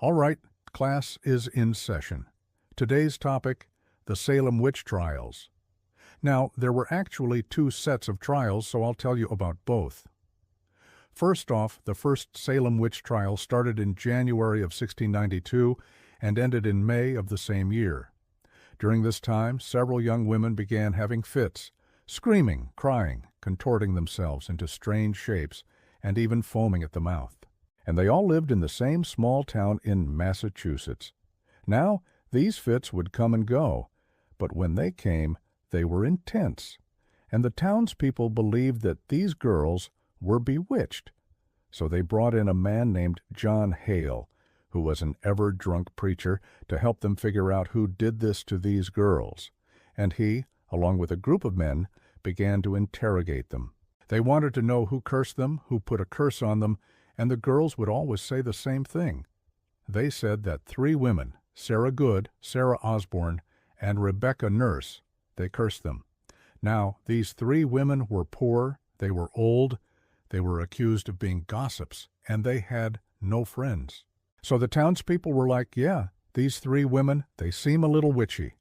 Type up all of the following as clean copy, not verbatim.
All right, class is in session. Today's topic, the Salem witch trials. Now, there were actually two sets of trials, so I'll tell you about both. First off, the first Salem witch trial started in January of 1692 and ended in May of the same year. During this time, several young women began having fits, screaming, crying, contorting themselves into strange shapes, and even foaming at the mouth. And they all lived in the same small town in Massachusetts. Now, these fits would come and go, but when they came, they were intense, and the townspeople believed that these girls were bewitched. So they brought in a man named John Hale, who was an ever-drunk preacher, to help them figure out who did this to these girls. And he, along with a group of men, began to interrogate them. They wanted to know who cursed them, who put a curse on them, and the girls would always say the same thing. They said that three women, Sarah Good, Sarah Osborne, and Rebecca Nurse, they cursed them. Now, these three women were poor, they were old, they were accused of being gossips, and they had no friends. So the townspeople were like, yeah, these three women, they seem a little witchy.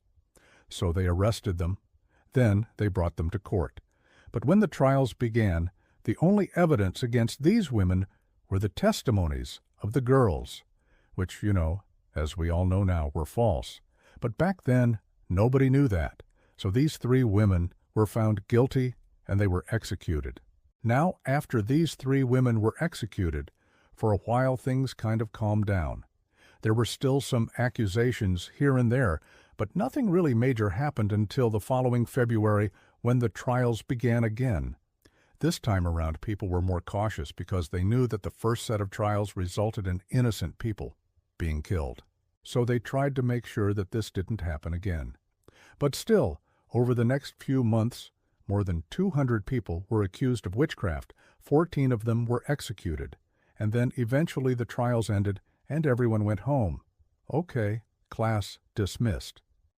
So they arrested them. Then they brought them to court. But when the trials began, the only evidence against these women were the testimonies of the girls, which, as we all know now, were false. But back then, nobody knew that. So these three women were found guilty and they were executed. Now, after these three women were executed, for a while things kind of calmed down. There were still some accusations here and there, but nothing really major happened until the following February when the trials began again. This time around, people were more cautious because they knew that the first set of trials resulted in innocent people being killed. So they tried to make sure that this didn't happen again. But still, over the next few months, more than 200 people were accused of witchcraft. 14 of them were executed. And then eventually the trials ended and everyone went home. Okay, class dismissed.